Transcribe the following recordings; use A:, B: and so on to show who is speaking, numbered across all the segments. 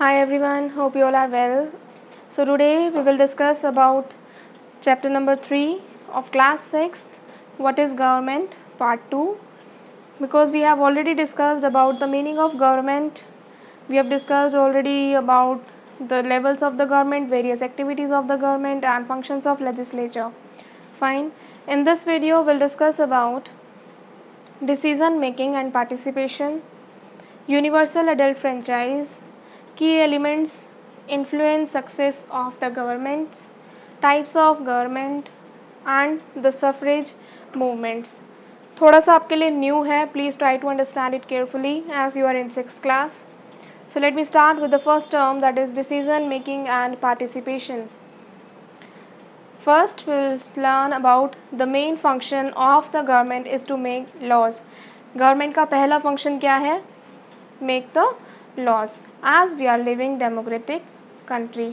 A: Hi everyone, hope you all are well. So today we will discuss about chapter number 3 of class 6th, what is government, part 2. Because we have already discussed about the meaning of government, we have discussed already about the levels of the government, various activities of the government and functions of legislature. Fine. In this video we'll discuss about decision making and participation, universal adult franchise, key elements influence success of the governments, types of government and the suffrage movements. थोड़ा सा आपके लिए new है, please try to understand it carefully as you are in 6th class. So let me start with the first term, that is decision making and participation. First we'll learn about the main function of the government is to make laws. Government का पहला function क्या है? Make the laws as we are living democratic country.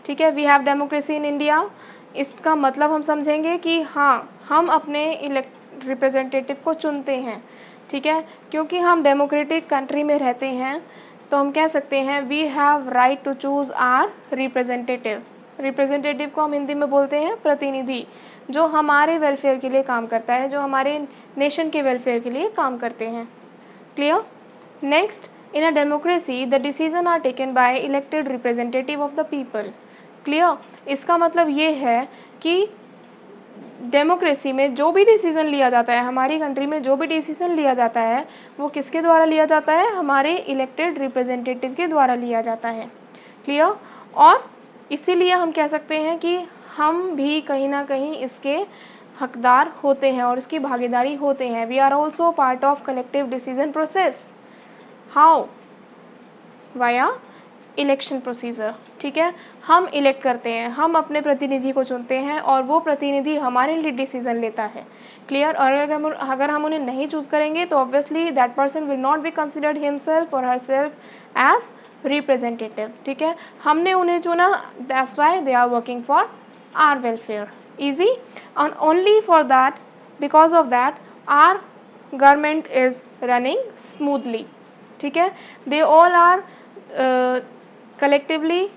A: ठीक है, we have democracy in India. इसका मतलब हम समझेंगे कि हाँ, हम अपने रिप्रेजेंटेटिव को चुनते हैं. ठीक है, क्योंकि हम डेमोक्रेटिक कंट्री में रहते हैं तो हम कह सकते हैं we have right to choose our representative. Representative को हम हिंदी में बोलते हैं प्रतिनिधि, जो हमारे वेलफेयर के लिए काम करता है, जो हमारे नेशन के वेलफेयर के लिए काम करते हैं. Clear? Next, in a democracy, the decisions are taken by elected representative of the people. Clear? इसका मतलब ये है कि डेमोक्रेसी में जो भी डिसीजन लिया जाता है, हमारी कंट्री में जो भी डिसीजन लिया जाता है, वो किसके द्वारा लिया जाता है? हमारे इलेक्टेड रिप्रेजेंटेटिव के द्वारा लिया जाता है. क्लियर? और इसीलिए हम कह सकते हैं कि हम भी कहीं ना कहीं इसके हकदार होते हैं और इसकी भागीदारी होते हैं. We are also part of collective decision process. How? Via election procedure. ठीक है, हम इलेक्ट करते हैं, हम अपने प्रतिनिधि को चुनते हैं और वो प्रतिनिधि हमारे लिए डिसीजन लेता है. क्लियर? और अगर हम उन्हें नहीं चूज़ करेंगे तो obviously that person will not be considered himself और हरसेल्फ एज रिप्रेजेंटेटिव. ठीक है, हमने उन्हें चुना, that's why they are working for our welfare. Easy. And only for that, because of that our government is running smoothly. ठीक है, they all are collectively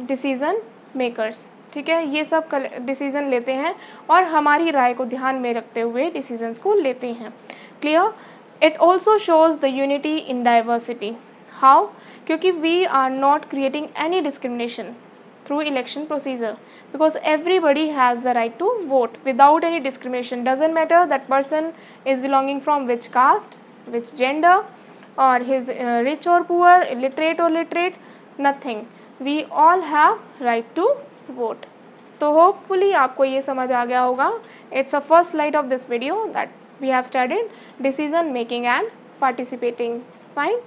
A: decision makers. ठीक है, ये सब डिसीजन लेते हैं और हमारी राय को ध्यान में रखते हुए डिसीजंस को लेते हैं. Clear? It also shows the unity in diversity. How? क्योंकि we are not creating any discrimination through election procedure, because everybody has the right to vote without any discrimination. Doesn't matter that person is belonging from which caste, which gender, or his rich or poor, illiterate or literate, nothing. We all have right to vote. तो hopefully आपको ये समझ आ गया होगा. It's a first slide of this video that we have studied decision making and participating. Fine.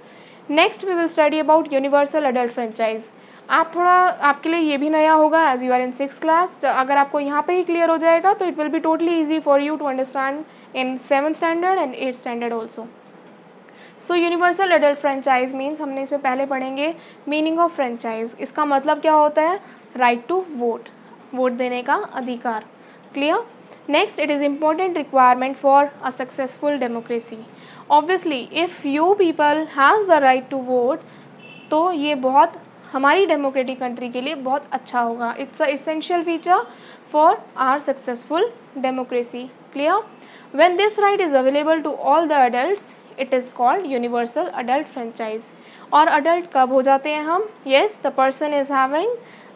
A: Next we will study about universal adult franchise. आप थोड़ा, आपके लिए ये भी नया होगा as you are in 6th class. अगर आपको यहाँ पे ही क्लियर हो जाएगा तो it will be totally easy for you to understand in 7th standard and 8th standard also. So universal adult franchise means, हमने इसमें पहले पढ़ेंगे मीनिंग ऑफ फ्रेंचाइज. इसका मतलब क्या होता है? राइट टू वोट, वोट देने का अधिकार. Clear? Next, it is important requirement for a successful democracy. Obviously if you people has the right to vote, तो ये बहुत हमारी डेमोक्रेटिक कंट्री के लिए बहुत अच्छा होगा. It's a essential feature for our successful democracy. Clear? When this right is available to all the adults, it is called universal adult franchise. और अडल्ट कब हो जाते हैं हम? Yes, the person is having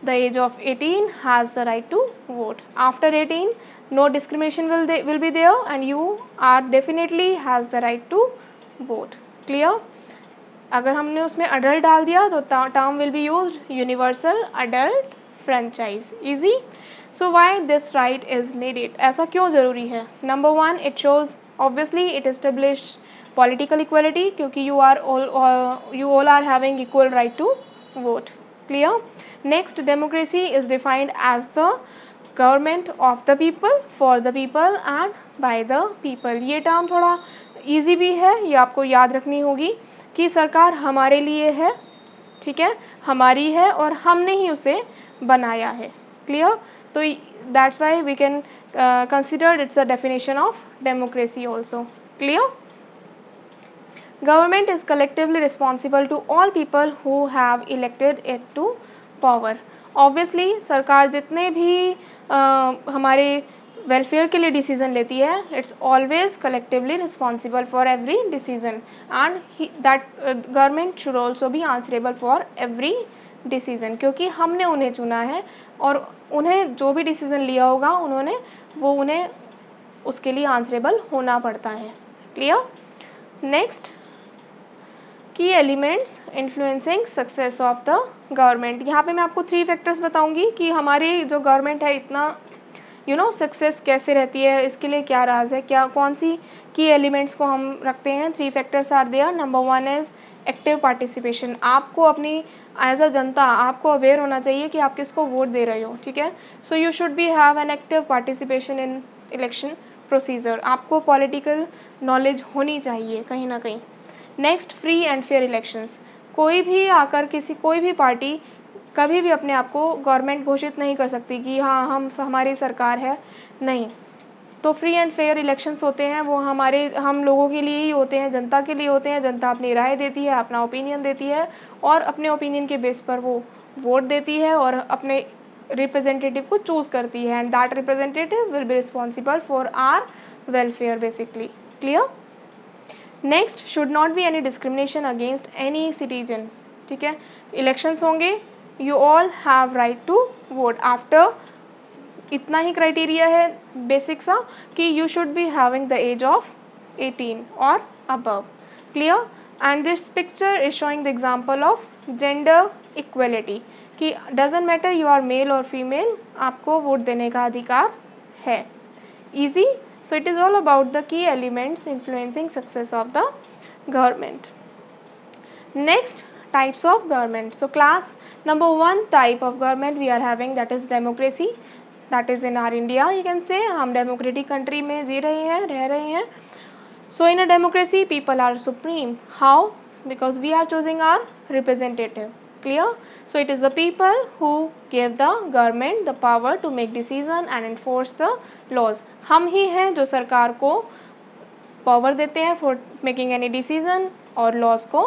A: the age of 18 has the right to vote. After 18 no discrimination will be there and you are definitely has the right to vote. Clear? अगर हमने उसमें adult डाल दिया तो term will be used universal adult franchise. Easy. So why this right is needed? ऐसा क्यों ज़रूरी है? Number 1, it shows obviously it establish political equality, क्योंकि you all are having equal right to vote. Clear? Next, democracy is defined as the government of the people, for the people and by the people. ये term थोड़ा easy भी है, ये आपको याद रखनी होगी कि सरकार हमारे लिए है. ठीक है, हमारी है और हमने ही उसे बनाया है. क्लियर? तो that's why we can consider it's a definition of democracy also. Clear? Government is collectively responsible to all people who have elected it to power. Obviously सरकार जितने भी हमारे वेलफेयर के लिए डिसीजन लेती है, it's always collectively responsible for every decision and that government should also be answerable for every decision, क्योंकि हमने उन्हें चुना है और उन्हें जो भी डिसीजन लिया होगा उन्हें उसके लिए आंसरेबल होना पड़ता है। क्लियर? नेक्स्ट, की elements influencing success of the government. यहाँ पे मैं आपको 3 फैक्टर्स बताऊंगी कि हमारी जो गवर्नमेंट है इतना सक्सेस कैसे रहती है, इसके लिए क्या राज है, क्या कौन सी की एलिमेंट्स को हम रखते हैं। 3 factors are there. Number 1 is active participation. आपको अपनी एज अ जनता आपको अवेयर होना चाहिए कि आप किसको वोट दे रहे हो, ठीक है। So you should B have an active participation in election procedure. आपको पॉलिटिकल नॉलेज होनी चाहिए कहीं ना कहीं। Next, free and fair elections. कोई भी आकर कोई भी पार्टी कभी भी अपने आप को गवर्नमेंट घोषित नहीं कर सकती कि हाँ हमारी सरकार है, नहीं। तो फ्री एंड फेयर इलेक्शंस होते हैं वो हम लोगों के लिए ही होते हैं, जनता के लिए होते हैं। जनता अपनी राय देती है, अपना ओपिनियन देती है और अपने ओपिनियन के बेस पर वो वोट देती है और अपने रिप्रेजेंटेटिव को चूज़ करती है and that representative will be responsible for our welfare basically. Clear? Next, should not be any discrimination against any citizen. ठीक है, इलेक्शंस होंगे, you all have right to vote. After इतना ही क्राइटेरिया है basic सा कि you should be having the age of 18 और above. Clear? And this picture is showing the example of gender equality कि doesn't matter you are male और female, आपको vote देने का अधिकार है। Easy? So it is all about the key elements influencing success of the government. Next, types of government. So class number 1 type of government we are having, that is democracy. That is in our India, you can say हम democratic country में जी रहे हैं, रह रहे हैं. So in a democracy people are supreme. How? Because we are choosing our representative. Clear? So it is the people who give the government the power to make decision and enforce the laws. हम ही हैं जो सरकार को power देते हैं for making any decision और laws को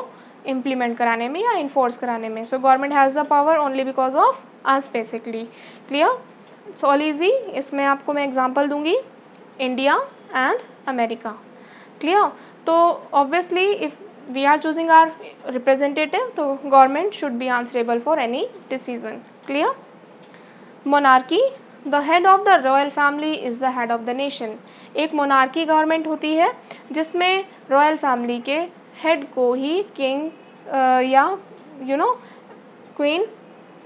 A: implement कराने में या इन्फोर्स कराने में. So government has the power only because of us basically. Clear? It's all easy. इसमें आपको मैं एग्जांपल दूंगी, इंडिया एंड अमेरिका. क्लियर? तो obviously if we are choosing our representative, so government should be answerable for any decision. Clear? Monarchy, the head of the royal family is the head of the nation. एक monarchy government होती है जिसमें royal family के head को ही king या queen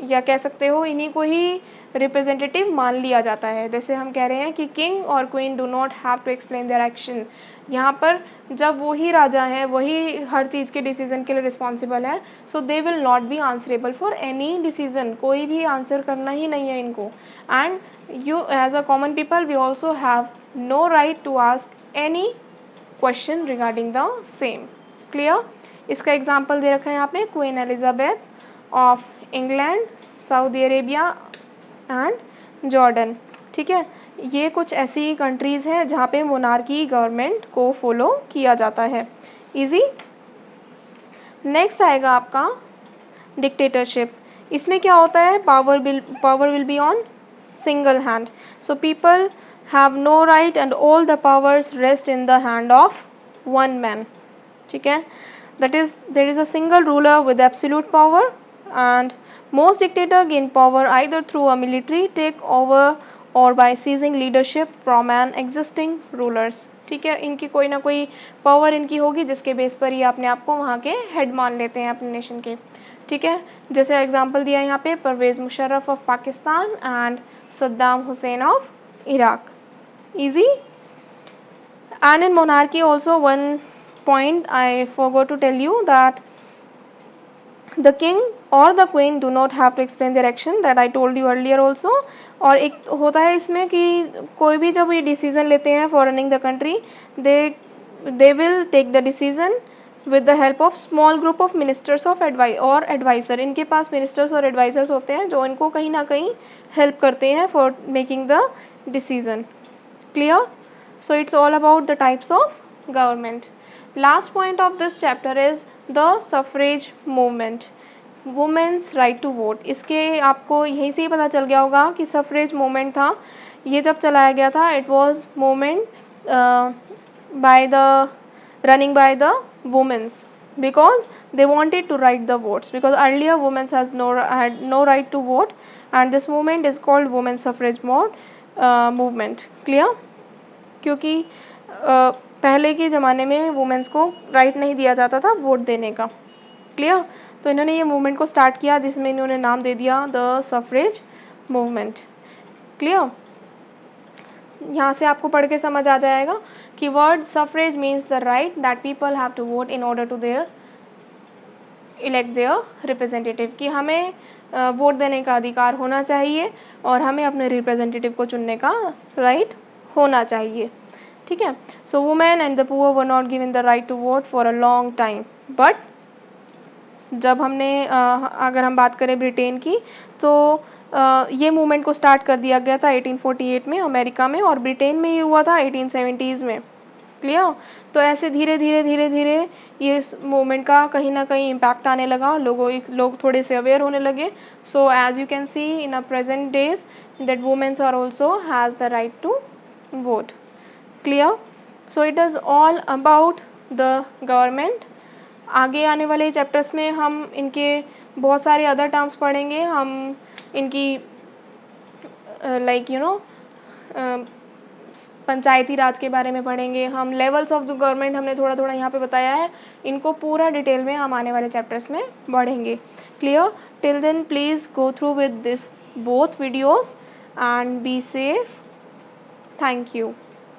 A: या कह सकते हो इन्हीं को ही रिप्रेजेंटेटिव मान लिया जाता है. जैसे हम कह रहे हैं कि किंग और queen do not have to explain their action. यहाँ पर जब वही राजा हैं, वही हर चीज़ के डिसीजन के लिए रिस्पॉन्सिबल है, so they will not be answerable for any decision. कोई भी आंसर करना ही नहीं है इनको. And you as a common people we also have no right to ask any question regarding the same. Clear? इसका एग्जाम्पल दे रखा है यहाँ पे, Queen Elizabeth of England, Saudi Arabia and Jordan. ठीक है, ये कुछ ऐसी कंट्रीज़ हैं जहाँ पे मोनार्की गवर्नमेंट को फॉलो किया जाता है. इजी. नेक्स्ट आएगा आपका डिक्टेटरशिप. इसमें क्या होता है, power will be on single hand. So people have no right and all the powers rest in the hand of one man. ठीक है, that is there is a single ruler with absolute power and most dictator gain power either through a military takeover or by seizing leadership from an existing rulers. ठीक है, इनकी कोई ना कोई power इनकी होगी जिसके बेस पर ये अपने आप को वहाँ के हेड मान लेते हैं अपने नेशन के. ठीक है, जैसे एग्जांपल दिया यहाँ पे Pervez Musharraf of Pakistan and Saddam Hussein of Iraq. Easy. And in monarchy also one point I forgot to tell you that the king or the queen do not have to explain their action, that I told you earlier also. और एक होता है इसमें कि कोई भी जब ये डिसीजन लेते हैं for running the country, they will take the decision with the help of small group of ministers of और एडवाइज़र. इनके पास मिनिस्टर्स और एडवाइज़र्स होते हैं जो इनको कहीं ना कहीं हेल्प करते हैं for making the decision. Clear? So it's all about the types of government. Last point of this chapter is the suffrage movement, women's right to vote. इसके आपको यहीं से ही पता चल गया होगा कि सफरेज मूवमेंट था, ये जब चलाया गया था, it was movement by the running by the women's because they wanted to write the votes, because earlier women had no right to vote, and this movement is called women suffrage movement. Clear? क्योंकि पहले के ज़माने में women's को right नहीं दिया जाता था वोट देने का। क्लियर? तो इन्होंने ये मूवमेंट को स्टार्ट किया जिसमें इन्होंने नाम दे दिया द सफरेज मूवमेंट। क्लियर? यहाँ से आपको पढ़ के समझ आ जाएगा कि word suffrage means the right that people have to vote in order to their elect their representative, कि हमें वोट देने का अधिकार होना चाहिए और हमें अपने रिप्रेजेंटेटिव को चुनने का राइट होना चाहिए। ठीक है? So women and the poor were not given the right to vote for a long time, but जब हमने अगर हम बात करें ब्रिटेन की, तो ये मूवमेंट को स्टार्ट कर दिया गया था 1848 में अमेरिका में, और ब्रिटेन में ये हुआ था 1870s में। क्लियर? तो ऐसे धीरे धीरे ये मूवमेंट का कहीं ना कहीं इम्पैक्ट आने लगा, लोग थोड़े से अवेयर होने लगे। So as you can see in a present days that womens are also has the right to vote. Clear? So it is all about the government. आगे आने वाले चैप्टर्स में हम इनके बहुत सारे अदर टर्म्स पढ़ेंगे, हम इनकी लाइक यू नो पंचायती राज के बारे में पढ़ेंगे, हम लेवल्स ऑफ द गवर्नमेंट हमने थोड़ा थोड़ा यहाँ पे बताया है, इनको पूरा डिटेल में हम आने वाले चैप्टर्स में पढ़ेंगे। Clear? Till then please go through with this both videos and be safe. Thank you.